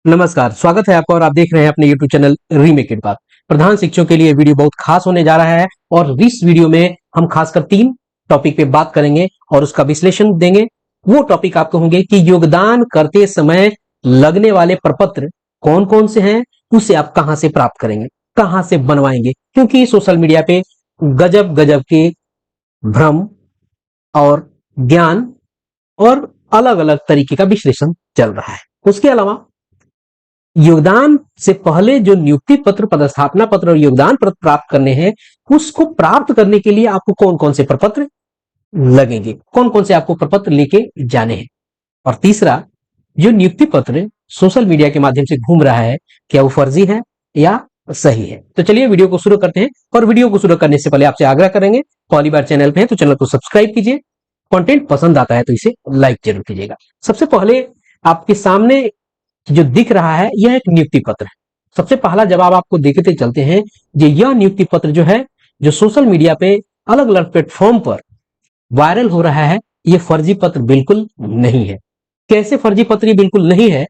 नमस्कार, स्वागत है आपका और आप देख रहे हैं अपने YouTube चैनल रीमेक इट बात। प्रधान शिक्षकों के लिए वीडियो बहुत खास होने जा रहा है और इस वीडियो में हम खासकर 3 टॉपिक पे बात करेंगे और उसका विश्लेषण देंगे। वो टॉपिक आपको होंगे कि योगदान करते समय लगने वाले प्रपत्र कौन-कौन से हैं, उसे आप कहां से प्राप्त करेंगे, कहां से बनवाएंगे, क्योंकि सोशल मीडिया पे गजब-गजब के भ्रम और ज्ञान और अलग-अलग तरीके का विश्लेषण चल रहा है। उसके अलावा योगदान से पहले जो नियुक्ति पत्र, पदस्थापना पत्र और योगदान पत्र प्राप्त करने हैं, उसको प्राप्त करने के लिए आपको कौन-कौन से प्रपत्र लगेंगे, कौन-कौन से आपको प्रपत्र लेके जाने हैं। और तीसरा, जो नियुक्ति पत्र सोशल मीडिया के माध्यम से घूम रहा है, क्या वो फर्जी है या सही है। तो चलिए वीडियो को शुरू करते हैं। और वीडियो को शुरू करने से पहले आपसे आग्रह करेंगे, पहली बार चैनल पे है तो चैनल को सब्सक्राइब कीजिए, कंटेंट पसंद आता है तो इसे लाइक जरूर कीजिएगा। सबसे पहले आपके सामने जो दिख रहा है यह एक नियुक्ति पत्र है। सबसे पहला जवाब आपको देखते चलते हैं, यह नियुक्ति पत्र जो है, जो सोशल मीडिया पे अलग अलग प्लेटफॉर्म पर वायरल हो रहा है, यह फर्जी पत्र बिल्कुल नहीं है। कैसे फर्जी पत्र ये बिल्कुल नहीं है?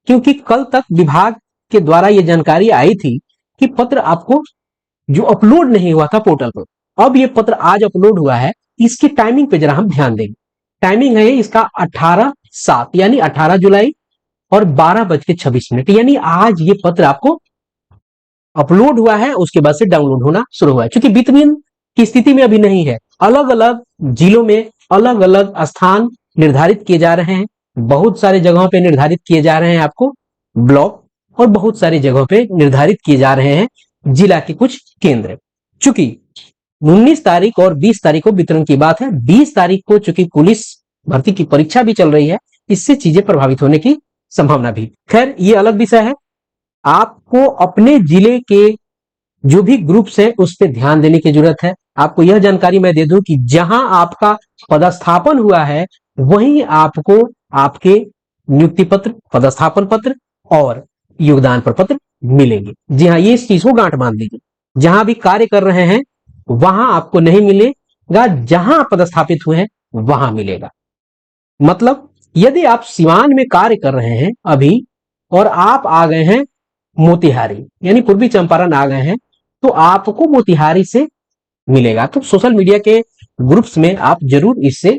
क्योंकि कल तक विभाग के द्वारा यह जानकारी आई थी कि पत्र आपको जो अपलोड नहीं हुआ था पोर्टल पर, अब ये पत्र आज अपलोड हुआ है। इसकी टाइमिंग पे जरा हम ध्यान देंगे। टाइमिंग है इसका 18/7 यानी 18 जुलाई और 12:26 यानी आज ये पत्र आपको अपलोड हुआ है, उसके बाद से डाउनलोड होना शुरू हुआ है। क्योंकि बिटवीन की स्थिति में अभी नहीं है, अलग अलग जिलों में अलग अलग स्थान निर्धारित किए जा रहे हैं, बहुत सारे जगहों पे निर्धारित किए जा रहे हैं आपको ब्लॉक, और बहुत सारी जगहों पे निर्धारित किए जा रहे हैं जिला के कुछ केंद्र। चूंकि 19 तारीख और 20 तारीख को वितरण की बात है, 20 तारीख को चूंकि पुलिस भर्ती की परीक्षा भी चल रही है, इससे चीजें प्रभावित होने की संभावना भी। खैर ये अलग विषय है। आपको अपने जिले के जो भी ग्रुप्स है उस पर ध्यान देने की जरूरत है। आपको यह जानकारी मैं दे दूं कि जहां आपका पदस्थापन हुआ है वहीं आपको आपके नियुक्ति पत्र, पदस्थापन पत्र और योगदान प्रपत्र मिलेंगे। जी हाँ, ये इस चीज को गांठ बांध लीजिए। जहां भी कार्य कर रहे हैं वहां आपको नहीं मिलेगा, जहां पदस्थापित हुए हैं वहां मिलेगा। मतलब यदि आप सिवान में कार्य कर रहे हैं अभी और आप आ गए हैं मोतिहारी यानी पूर्वी चंपारण आ गए हैं, तो आपको मोतिहारी से मिलेगा। तो सोशल मीडिया के ग्रुप्स में आप जरूर इससे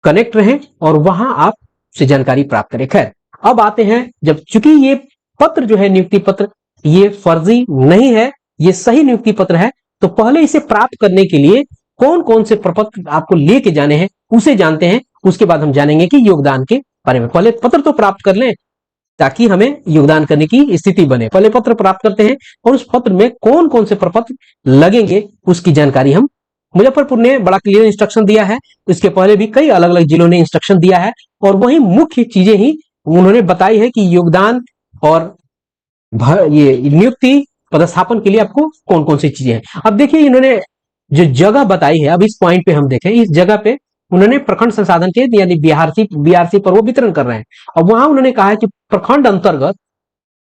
कनेक्ट रहें और वहां आप से जानकारी प्राप्त करें। खैर अब आते हैं, जब चूंकि ये पत्र जो है नियुक्ति पत्र ये फर्जी नहीं है, ये सही नियुक्ति पत्र है, तो पहले इसे प्राप्त करने के लिए कौन कौन से प्रपत्र आपको लेके जाने हैं उसे जानते हैं। उसके बाद हम जानेंगे कि योगदान के बारे में। पहले पत्र तो प्राप्त कर लें ताकि हमें योगदान करने की स्थिति बने। पहले पत्र प्राप्त करते हैं और उस पत्र में कौन कौन से प्रपत्र लगेंगे उसकी जानकारी हम, मुजफ्फरपुर ने बड़ा क्लियर इंस्ट्रक्शन दिया है, इसके पहले भी कई अलग अलग जिलों ने इंस्ट्रक्शन दिया है और वही मुख्य चीजें ही उन्होंने बताई है कि योगदान और ये नियुक्ति पदस्थापन के लिए आपको कौन कौन सी चीजें हैं। अब देखिए इन्होंने जो जगह बताई है, अब इस पॉइंट पे हम देखें, इस जगह पे उन्होंने प्रखंड संसाधन के यानी बीआरसी पर वो वितरण कर रहे हैं। अब वहां उन्होंने कहा है कि प्रखंड अंतर्गत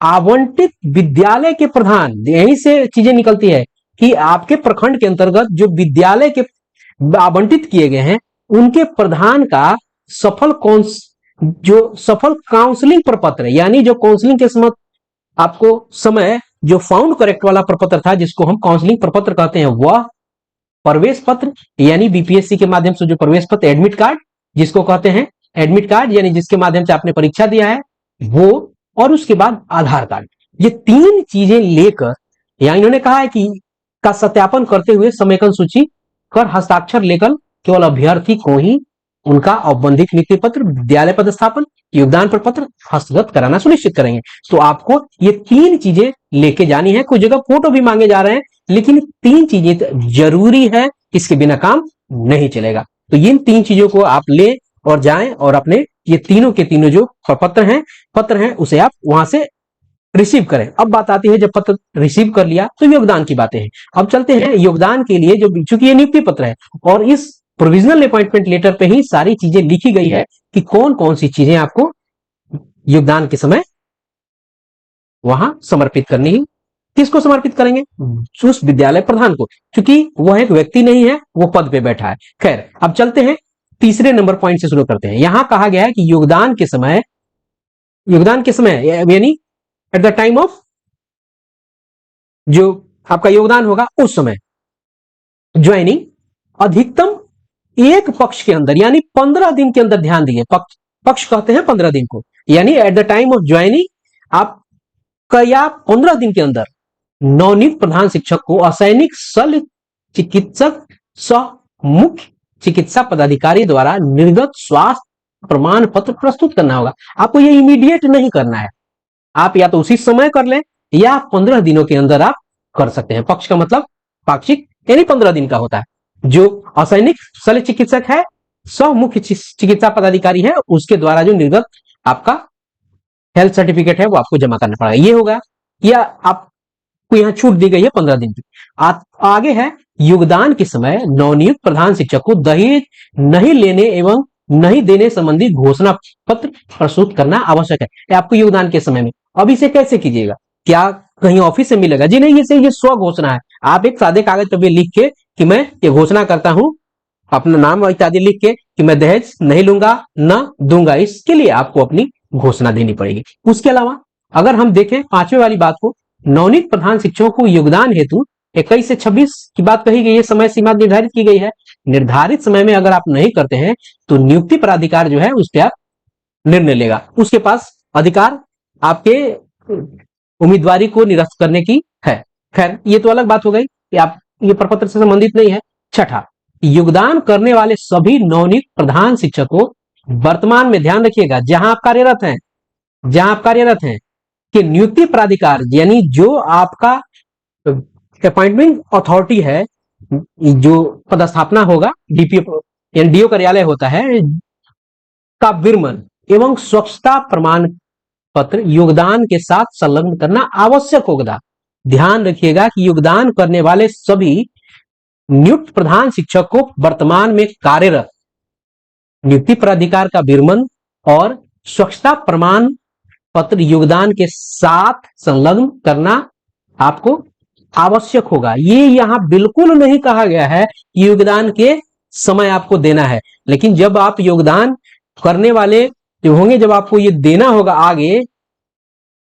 आवंटित विद्यालय के प्रधान, यहीं से चीजें निकलती है कि आपके प्रखंड के अंतर्गत जो विद्यालय के आवंटित किए गए हैं उनके प्रधान का सफल काउंसलिंग प्रपत्र, यानी जो काउंसलिंग के समय आपको जो फाउंड करेक्ट वाला प्रपत्र था जिसको हम काउंसलिंग प्रपत्र कहते हैं, वह प्रवेश पत्र यानी बीपीएससी के माध्यम से जो प्रवेश पत्र, एडमिट कार्ड जिसको कहते हैं, एडमिट कार्ड यानी जिसके माध्यम से आपने परीक्षा दिया है वो, और उसके बाद आधार कार्ड, ये 3 चीजें लेकर यहां इन्होंने कहा है कि का सत्यापन करते हुए समेकन सूची कर हस्ताक्षर लेकर केवल अभ्यर्थी को ही उनका औपबंधिक नियुक्ति पत्र, विद्यालय पदस्थापन, योगदान प्रपत्र हस्तगत कराना सुनिश्चित करेंगे। तो आपको ये 3 चीजें लेके जानी है। कुछ जगह फोटो भी मांगे जा रहे हैं, लेकिन 3 चीजें जरूरी है, इसके बिना काम नहीं चलेगा। तो इन 3 चीजों को आप ले और जाएं और अपने ये तीनों के तीनों जो पत्र हैं उसे आप वहां से रिसीव करें। अब बात आती है, जब पत्र रिसीव कर लिया तो योगदान की बातें हैं। अब चलते हैं योगदान के लिए, जो चूंकि ये नियुक्ति पत्र है और इस प्रोविजनल अपॉइंटमेंट लेटर पे ही सारी चीजें लिखी गई है कि कौन कौन सी चीजें आपको योगदान के समय वहां समर्पित करनी है। किसको समर्पित करेंगे? उस विद्यालय प्रधान को, क्योंकि वह एक व्यक्ति नहीं है, वो पद पे बैठा है। खैर अब चलते हैं तीसरे नंबर पॉइंट से शुरू करते हैं। यहां कहा गया है कि योगदान के समय योगदान के समय यानी एट द टाइम ऑफ जो आपका योगदान होगा उस समय ज्वाइनिंग अधिकतम एक पक्ष के अंदर यानी 15 दिन के अंदर, ध्यान दीजिए पक्ष कहते हैं 15 दिन को, यानी at the time of joining आप या 15 दिन के अंदर नवनियुक्त प्रधान शिक्षक को असैनिक शल्य चिकित्सक सह मुख्य चिकित्सा पदाधिकारी द्वारा निर्गत स्वास्थ्य प्रमाण पत्र प्रस्तुत करना होगा। आपको ये इमीडिएट नहीं करना है, आप या तो उसी समय कर लें या 15 दिनों के अंदर आप कर सकते हैं। पक्ष का मतलब पाक्षिक यानी 15 दिन का होता है। जो असैनिक शल्य चिकित्सक है, सह मुख्य चिकित्सा पदाधिकारी है, उसके द्वारा जो निर्गत आपका हेल्थ सर्टिफिकेट है वो आपको जमा करना पड़ेगा, ये होगा। या आपको यहाँ छूट दी गई है 15 दिन की। आगे है योगदान के समय नवनियुक्त प्रधान शिक्षक को दहेज नहीं लेने एवं नहीं देने संबंधी घोषणा पत्र प्रस्तुत करना आवश्यक है आपको योगदान के समय में। अब इसे कैसे कीजिएगा? क्या कहीं ऑफिस से मिलेगा? जी नहीं, ये स्व घोषणा है। आप एक सादे कागज पर लिख के कि मैं ये घोषणा करता हूं, अपना नाम इत्यादि लिख के कि मैं दहेज नहीं लूंगा न दूंगा, इसके लिए आपको अपनी घोषणा देनी पड़ेगी। उसके अलावा अगर हम देखें 5वें वाली बात को, नवनियुक्त प्रधान शिक्षकों को योगदान हेतु 21 से 26 की बात कही गई है, समय सीमा निर्धारित की गई है। निर्धारित समय में अगर आप नहीं करते हैं तो नियुक्ति प्राधिकार जो है उस पर आप निर्णय लेगा, उसके पास अधिकार आपके उम्मीदवारी को निरस्त करने की है। खैर ये तो अलग बात हो गई, आप ये प्रपत्र से संबंधित नहीं है। छठा, योगदान करने वाले सभी नवनियुक्त प्रधान शिक्षकों वर्तमान में, ध्यान रखिएगा, जहां आप कार्यरत हैं कि नियुक्ति प्राधिकार यानी जो आपका अपॉइंटमेंट अथॉरिटी है, जो पदस्थापना होगा डीपीओ यानी डीओ कार्यालय होता है, का विरमण एवं स्वच्छता प्रमाण पत्र योगदान के साथ संलग्न करना आवश्यक होगा। ध्यान रखिएगा कि योगदान करने वाले सभी नियुक्त प्रधान शिक्षक को वर्तमान में कार्यरत नियुक्ति प्राधिकार का विरमण और स्वच्छता प्रमाण पत्र योगदान के साथ संलग्न करना आपको आवश्यक होगा। ये यहां बिल्कुल नहीं कहा गया है कि योगदान के समय आपको देना है, लेकिन जब आप योगदान करने वाले जो होंगे, जब आपको ये देना होगा आगे,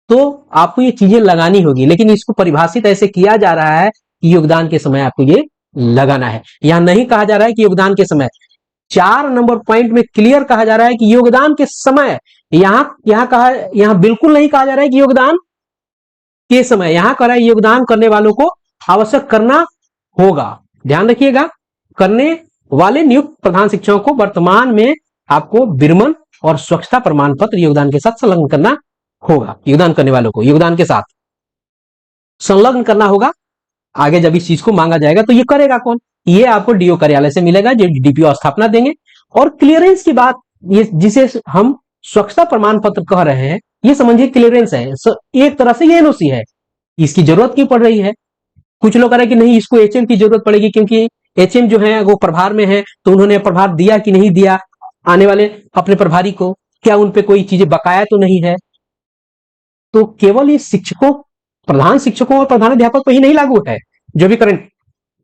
तो आपको ये चीजें लगानी होगी। लेकिन इसको परिभाषित ऐसे किया जा रहा है कि योगदान के समय आपको ये लगाना है। यहां नहीं कहा जा रहा है कि योगदान के समय, 4 नंबर पॉइंट में क्लियर कहा जा रहा है कि योगदान के समय। यहां बिल्कुल नहीं कहा जा रहा है कि योगदान के समय, यहां कह रहा है योगदान करने वालों को आवश्यक करना होगा। ध्यान रखिएगा, करने वाले नियुक्त प्रधान शिक्षकों को वर्तमान में आपको विरमण और स्वच्छता प्रमाण पत्र योगदान के साथ संलग्न करना होगा। योगदान करने वालों को योगदान के साथ संलग्न करना होगा। आगे जब इस चीज को मांगा जाएगा तो ये करेगा कौन? ये आपको डीओ कार्यालय से मिलेगा, जो डीपीओ स्थापना देंगे। और क्लियरेंस की बात, ये जिसे हम स्वच्छता प्रमाण पत्र कह रहे हैं, ये समझिए क्लियरेंस है, एक तरह से ये एनओसी है। इसकी जरूरत क्यों पड़ रही है? कुछ लोग कह रहे हैं कि नहीं, इसको एचएम की जरूरत पड़ेगी क्योंकि एचएम जो है वो प्रभार में है, तो उन्होंने प्रभार दिया कि नहीं दिया आने वाले अपने प्रभारी को, क्या उन पे कोई चीजें बकाया तो नहीं है। तो केवल ये शिक्षकों, प्रधान शिक्षकों और प्रधानाध्यापक पर ही नहीं लागू है जो भी करंट,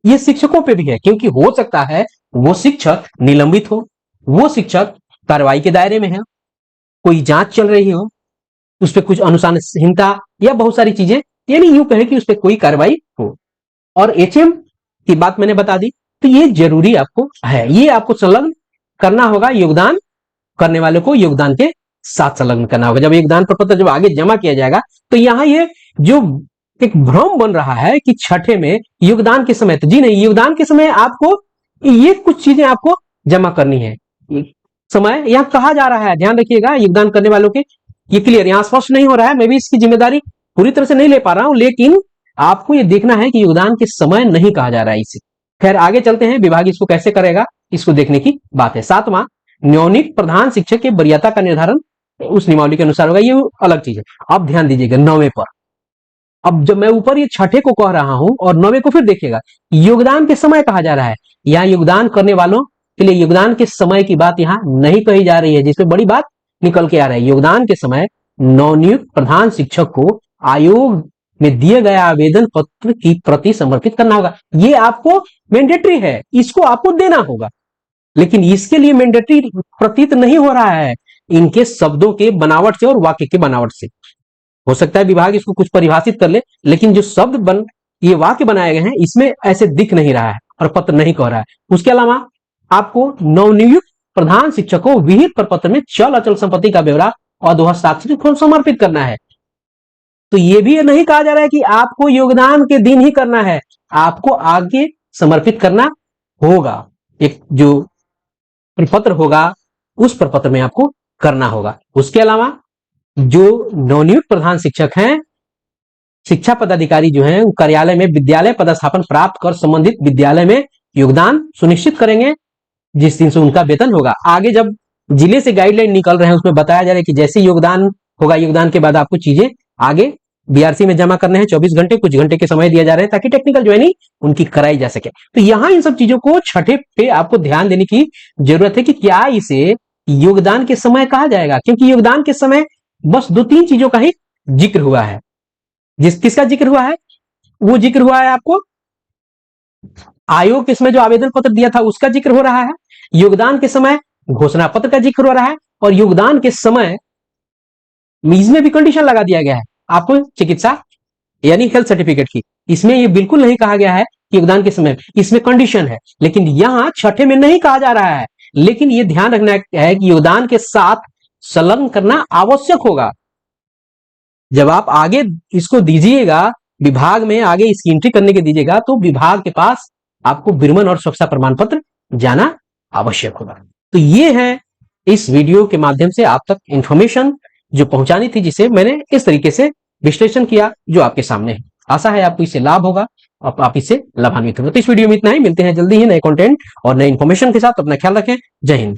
ये शिक्षकों पे भी है। क्योंकि हो सकता है वो शिक्षक निलंबित हो, वो शिक्षक कार्रवाई के दायरे में है, कोई जांच चल रही हो, उस पर कुछ अनुशासनहीनता या बहुत सारी चीजें, यानी यूं कहें कि उस पर कोई कार्रवाई हो। और एचएम की बात मैंने बता दी, तो ये जरूरी आपको है, ये आपको संलग्न करना होगा। योगदान करने वालों को योगदान के साथ संलग्न करना होगा। जब योगदान प्रपत्र जब आगे जमा किया जाएगा, तो यहां ये जो एक भ्रम बन रहा है कि छठे में योगदान के समय, तो जी नहीं, योगदान के समय आपको ये कुछ चीजें आपको जमा करनी है। समय यहां कहा जा रहा है, ध्यान रखिएगा, योगदान करने वालों के, ये क्लियर यहां स्पष्ट नहीं हो रहा है। मैं भी इसकी जिम्मेदारी पूरी तरह से नहीं ले पा रहा हूं, लेकिन आपको ये देखना है कि योगदान के समय नहीं कहा जा रहा है इसे। खैर आगे चलते हैं, विभाग इसको कैसे करेगा इसको देखने की बात है। 7वां, नियमित प्रधान शिक्षक के वरीयता का निर्धारण उस नियमावली के अनुसार होगा, ये अलग चीज है। अब ध्यान दीजिएगा 9वें पर। अब जब मैं ऊपर ये छठे को कह रहा हूं और 9वें को फिर देखिएगा, योगदान के समय कहा जा रहा है। यहां योगदान करने वालों के लिए योगदान के समय की बात यहां नहीं कही जा रही है, जिसमें बड़ी बात निकल के आ रहा है। योगदान के समय नवनियुक्त प्रधान शिक्षक को आयोग में दिए गए आवेदन पत्र की प्रति समर्पित करना होगा। ये आपको मैंडेटरी है, इसको आपको देना होगा। लेकिन इसके लिए मैंडेटरी प्रतीत नहीं हो रहा है इनके शब्दों के बनावट से और वाक्य के बनावट से। हो सकता है विभाग इसको कुछ परिभाषित कर ले, लेकिन जो शब्द ये वाक्य बनाए गए हैं इसमें ऐसे दिख नहीं रहा है और पत्र नहीं कह रहा है। उसके अलावा आपको नवनियुक्त प्रधान शिक्षक को विहित प्रपत्र में चल अचल संपत्ति का ब्यौरा और हस्ताक्षरित फॉर्म समर्पित करना है। तो ये भी नहीं कहा जा रहा है कि आपको योगदान के दिन ही करना है, आपको आगे समर्पित करना होगा। एक जो प्रपत्र होगा उस प्रपत्र में आपको करना होगा। उसके अलावा जो नवनियुक्त प्रधान शिक्षक हैं, शिक्षा पदाधिकारी जो हैं, कार्यालय में विद्यालय पदस्थापन प्राप्त कर संबंधित विद्यालय में योगदान सुनिश्चित करेंगे जिस दिन से उनका वेतन होगा। आगे जब जिले से गाइडलाइन निकल रहे हैं उसमें बताया जा रहा है कि जैसे योगदान होगा, योगदान के बाद आपको चीजें आगे बीआरसी में जमा करने हैं। 24 घंटे कुछ घंटे के समय दिया जा रहा है ताकि टेक्निकल ज्वाइनिंग उनकी कराई जा सके। तो यहां इन सब चीजों को छठे पे आपको ध्यान देने की जरूरत है कि क्या इसे योगदान के समय कहा जाएगा, क्योंकि योगदान के समय बस 2-3 चीजों का ही जिक्र हुआ है। किसका जिक्र हुआ है? वो जिक्र हुआ है आपको आयोग के समय जो आवेदन पत्र दिया था उसका जिक्र हो रहा है, योगदान के समय घोषणा पत्र का जिक्र हो रहा है, और योगदान के समय इसमें भी कंडीशन लगा दिया गया है आपको चिकित्सा यानी हेल्थ सर्टिफिकेट की। इसमें ये बिल्कुल नहीं कहा गया है कि योगदान के समय, इसमें कंडीशन है, लेकिन यहां छठे में नहीं कहा जा रहा है। लेकिन यह ध्यान रखना है कि योगदान के साथ संलग्न करना आवश्यक होगा। जब आप आगे इसको दीजिएगा विभाग में, आगे इसकी एंट्री करने के दीजिएगा, तो विभाग के पास आपको विरमण और स्वच्छता प्रमाण पत्र जाना आवश्यक होगा। तो ये है इस वीडियो के माध्यम से आप तक इंफॉर्मेशन जो पहुंचानी थी, जिसे मैंने इस तरीके से विश्लेषण किया जो आपके सामने है। आशा है आपको इससे लाभ होगा और आप इससे लाभान्वित होंगे। तो इस वीडियो में इतना ही, मिलते हैं जल्दी ही नए कंटेंट और नए इंफॉर्मेशन के साथ। अपना ख्याल रखें। जय हिंद।